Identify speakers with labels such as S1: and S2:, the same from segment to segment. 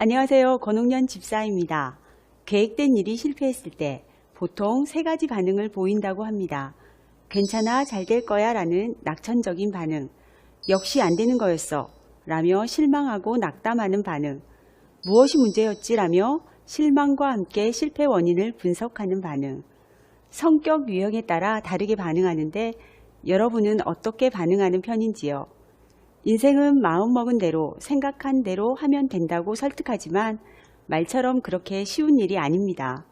S1: 안녕하세요. 권옥년 집사입니다. 계획된 일이 실패했을 때 보통 세 가지 반응을 보인다고 합니다. 괜찮아, 잘 될 거야 라는 낙천적인 반응, 역시 안 되는 거였어 라며 실망하고 낙담하는 반응, 무엇이 문제였지 라며 실망과 함께 실패 원인을 분석하는 반응. 성격 유형에 따라 다르게 반응하는데 여러분은 어떻게 반응하는 편인지요? 인생은 마음먹은 대로 생각한 대로 하면 된다고 설득하지만 말처럼 그렇게 쉬운 일이 아닙니다.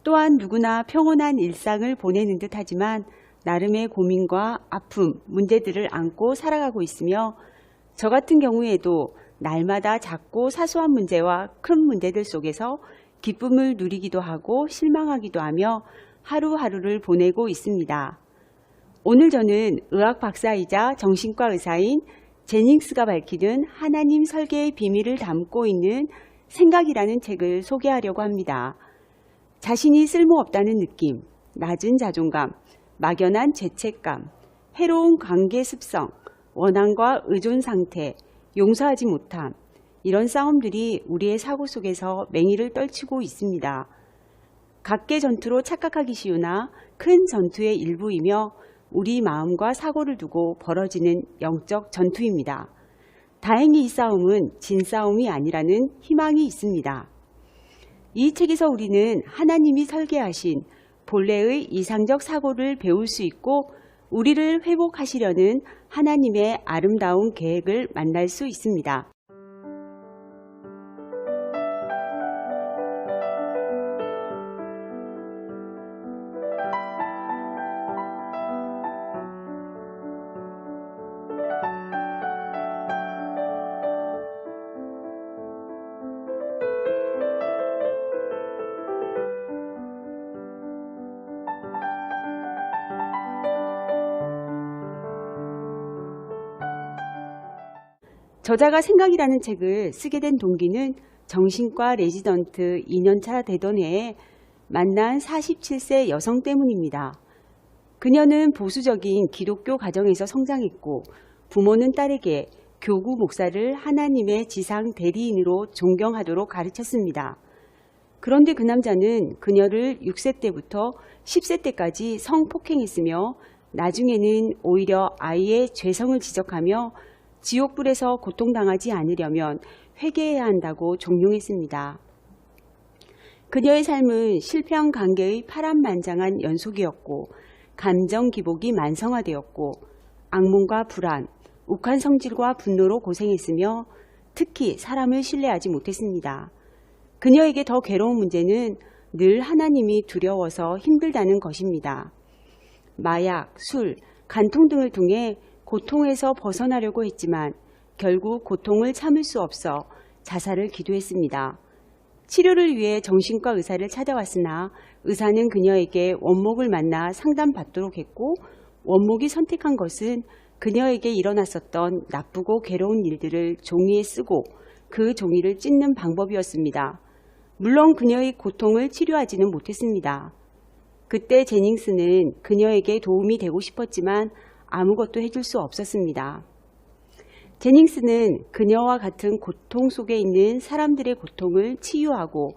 S1: 또한 누구나 평온한 일상을 보내는 듯 하지만 나름의 고민과 아픔, 문제들을 안고 살아가고 있으며 저 같은 경우에도 날마다 작고 사소한 문제와 큰 문제들 속에서 기쁨을 누리기도 하고 실망하기도 하며 하루하루를 보내고 있습니다. 오늘 저는 의학 박사이자 정신과 의사인 제닝스가 밝히는 하나님 설계의 비밀을 담고 있는 생각이라는 책을 소개하려고 합니다. 자신이 쓸모없다는 느낌, 낮은 자존감, 막연한 죄책감, 해로운 관계 습성, 원한과 의존 상태, 용서하지 못함, 이런 싸움들이 우리의 사고 속에서 맹위를 떨치고 있습니다. 각계 전투로 착각하기 쉬우나 큰 전투의 일부이며 우리 마음과 사고를 두고 벌어지는 영적 전투입니다. 다행히 이 싸움은 진싸움이 아니라는 희망이 있습니다. 이 책에서 우리는 하나님이 설계하신 본래의 이상적 사고를 배울 수 있고 우리를 회복하시려는 하나님의 아름다운 계획을 만날 수 있습니다. 저자가 생각이라는 책을 쓰게 된 동기는 정신과 레지던트 2년차 되던 해에 만난 47세 여성 때문입니다. 그녀는 보수적인 기독교 가정에서 성장했고 부모는 딸에게 교구 목사를 하나님의 지상 대리인으로 존경하도록 가르쳤습니다. 그런데 그 남자는 그녀를 6세 때부터 10세 때까지 성폭행했으며 나중에는 오히려 아이의 죄성을 지적하며 지옥불에서 고통당하지 않으려면 회개해야 한다고 종용했습니다. 그녀의 삶은 실패한 관계의 파란만장한 연속이었고 감정 기복이 만성화되었고 악몽과 불안, 욱한 성질과 분노로 고생했으며 특히 사람을 신뢰하지 못했습니다. 그녀에게 더 괴로운 문제는 늘 하나님이 두려워서 힘들다는 것입니다. 마약, 술, 간통 등을 통해 고통에서 벗어나려고 했지만 결국 고통을 참을 수 없어 자살을 기도했습니다. 치료를 위해 정신과 의사를 찾아왔으나 의사는 그녀에게 원목을 만나 상담받도록 했고 원목이 선택한 것은 그녀에게 일어났었던 나쁘고 괴로운 일들을 종이에 쓰고 그 종이를 찢는 방법이었습니다. 물론 그녀의 고통을 치료하지는 못했습니다. 그때 제닝스는 그녀에게 도움이 되고 싶었지만 아무것도 해줄 수 없었습니다. 제닝스는 그녀와 같은 고통 속에 있는 사람들의 고통을 치유하고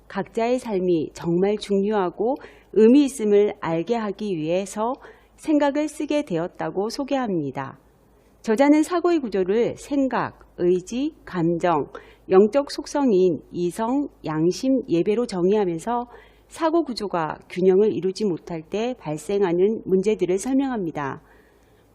S1: 각자의 삶이 정말 중요하고 의미 있음을 알게 하기 위해서 생각을 쓰게 되었다고 소개합니다. 저자는 사고의 구조를 생각, 의지, 감정, 영적 속성인 이성, 양심, 예배로 정의하면서 사고 구조가 균형을 이루지 못할 때 발생하는 문제들을 설명합니다.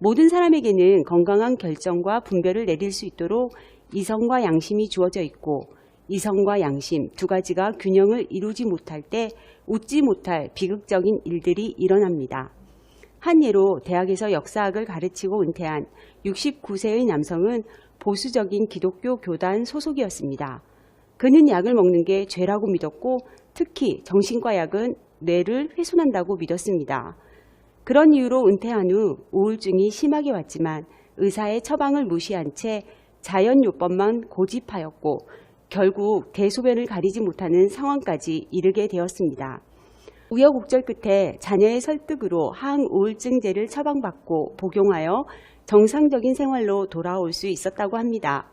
S1: 모든 사람에게는 건강한 결정과 분별을 내릴 수 있도록 이성과 양심이 주어져 있고 이성과 양심 두 가지가 균형을 이루지 못할 때 웃지 못할 비극적인 일들이 일어납니다. 한 예로 대학에서 역사학을 가르치고 은퇴한 69세의 남성은 보수적인 기독교 교단 소속이었습니다. 그는 약을 먹는 게 죄라고 믿었고 특히 정신과 약은 뇌를 훼손한다고 믿었습니다. 그런 이유로 은퇴한 후 우울증이 심하게 왔지만 의사의 처방을 무시한 채 자연요법만 고집하였고 결국 대소변을 가리지 못하는 상황까지 이르게 되었습니다. 우여곡절 끝에 자녀의 설득으로 항우울증제를 처방받고 복용하여 정상적인 생활로 돌아올 수 있었다고 합니다.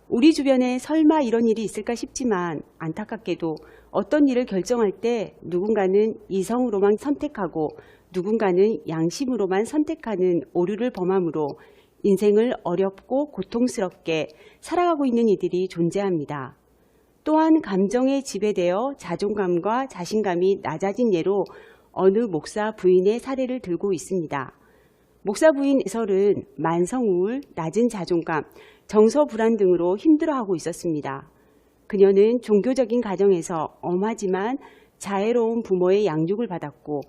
S1: 우리 주변에 설마 이런 일이 있을까 싶지만 안타깝게도 어떤 일을 결정할 때 누군가는 이성으로만 선택하고 누군가는 양심으로만 선택하는 오류를 범함으로 인생을 어렵고 고통스럽게 살아가고 있는 이들이 존재합니다. 또한 감정에 지배되어 자존감과 자신감이 낮아진 예로 어느 목사 부인의 사례를 들고 있습니다. 목사 부인 에설은 만성우울, 낮은 자존감, 정서 불안 등으로 힘들어하고 있었습니다. 그녀는 종교적인 가정에서 엄하지만 자애로운 부모의 양육을 받았고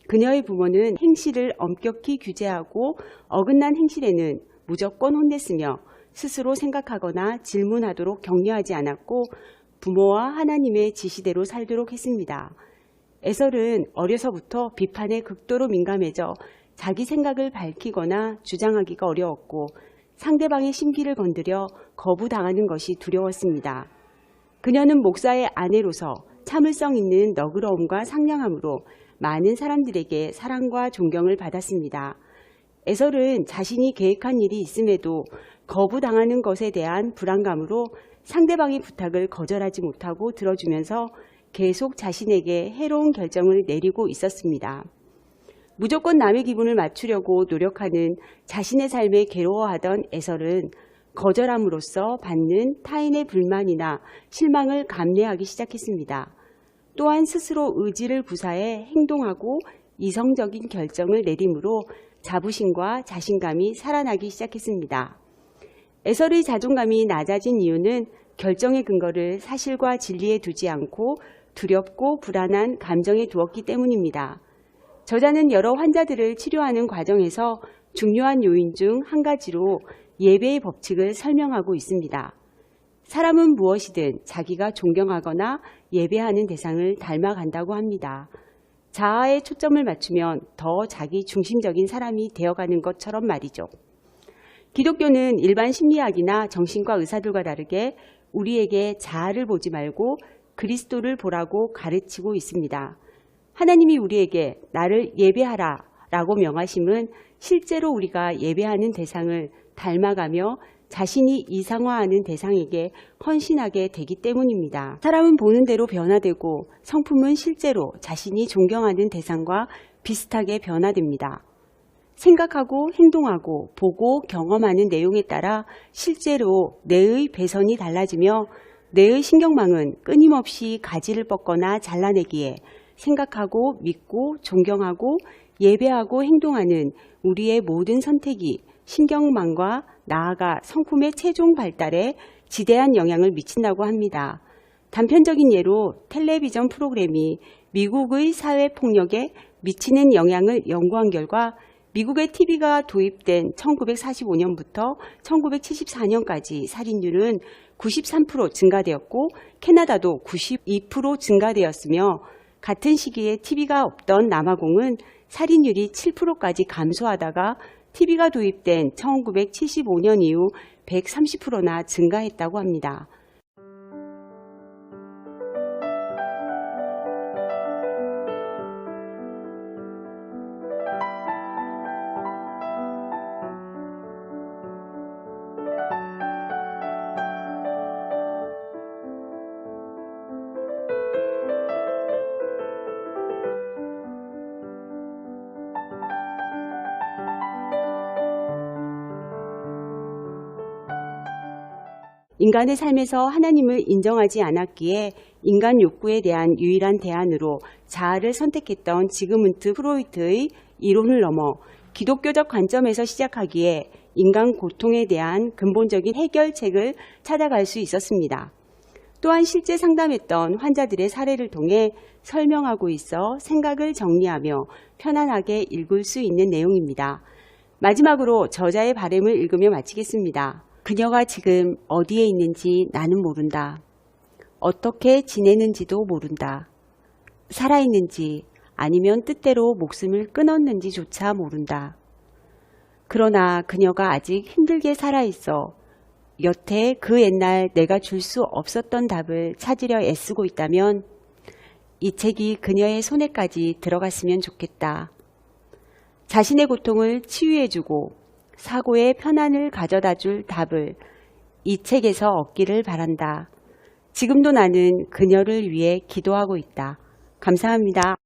S1: 그녀의 부모는 행실을 엄격히 규제하고 어긋난 행실에는 무조건 혼냈으며 스스로 생각하거나 질문하도록 격려하지 않았고 부모와 하나님의 지시대로 살도록 했습니다. 에설은 어려서부터 비판에 극도로 민감해져 자기 생각을 밝히거나 주장하기가 어려웠고 상대방의 심기를 건드려 거부당하는 것이 두려웠습니다. 그녀는 목사의 아내로서 참을성 있는 너그러움과 상냥함으로 많은 사람들에게 사랑과 존경을 받았습니다. 에설은 자신이 계획한 일이 있음에도 거부당하는 것에 대한 불안감으로 상대방의 부탁을 거절하지 못하고 들어주면서 계속 자신에게 해로운 결정을 내리고 있었습니다. 무조건 남의 기분을 맞추려고 노력하는 자신의 삶에 괴로워하던 에설은 거절함으로써 받는 타인의 불만이나 실망을 감내하기 시작했습니다. 또한 스스로 의지를 구사해 행동하고 이성적인 결정을 내림으로 자부심과 자신감이 살아나기 시작했습니다. 에설의 자존감이 낮아진 이유는 결정의 근거를 사실과 진리에 두지 않고 두렵고 불안한 감정에 두었기 때문입니다. 저자는 여러 환자들을 치료하는 과정에서 중요한 요인 중 한 가지로 예배의 법칙을 설명하고 있습니다. 사람은 무엇이든 자기가 존경하거나 예배하는 대상을 닮아간다고 합니다. 자아에 초점을 맞추면 더 자기 중심적인 사람이 되어가는 것처럼 말이죠. 기독교는 일반 심리학이나 정신과 의사들과 다르게 우리에게 자아를 보지 말고 그리스도를 보라고 가르치고 있습니다. 하나님이 우리에게 나를 예배하라 라고 명하심은 실제로 우리가 예배하는 대상을 닮아가며 자신이 이상화하는 대상에게 헌신하게 되기 때문입니다. 사람은 보는 대로 변화되고 성품은 실제로 자신이 존경하는 대상과 비슷하게 변화됩니다. 생각하고 행동하고 보고 경험하는 내용에 따라 실제로 뇌의 배선이 달라지며 뇌의 신경망은 끊임없이 가지를 뻗거나 잘라내기에 생각하고 믿고 존경하고 예배하고 행동하는 우리의 모든 선택이 신경망과 나아가 성품의 최종 발달에 지대한 영향을 미친다고 합니다. 단편적인 예로 텔레비전 프로그램이 미국의 사회폭력에 미치는 영향을 연구한 결과 미국의 TV가 도입된 1945년부터 1974년까지 살인율은 93% 증가되었고 캐나다도 92% 증가되었으며 같은 시기에 TV가 없던 남아공은 살인율이 7%까지 감소하다가 TV가 도입된 1975년 이후 130%나 증가했다고 합니다. 인간의 삶에서 하나님을 인정하지 않았기에 인간 욕구에 대한 유일한 대안으로 자아를 선택했던 지그문트 프로이트의 이론을 넘어 기독교적 관점에서 시작하기에 인간 고통에 대한 근본적인 해결책을 찾아갈 수 있었습니다. 또한 실제 상담했던 환자들의 사례를 통해 설명하고 있어 생각을 정리하며 편안하게 읽을 수 있는 내용입니다. 마지막으로 저자의 바람을 읽으며 마치겠습니다. 그녀가 지금 어디에 있는지 나는 모른다. 어떻게 지내는지도 모른다. 살아있는지 아니면 뜻대로 목숨을 끊었는지조차 모른다. 그러나 그녀가 아직 힘들게 살아있어 여태 그 옛날 내가 줄 수 없었던 답을 찾으려 애쓰고 있다면 이 책이 그녀의 손에까지 들어갔으면 좋겠다. 자신의 고통을 치유해주고 사고의 편안을 가져다 줄 답을 이 책에서 얻기를 바란다. 지금도 나는 그녀를 위해 기도하고 있다. 감사합니다.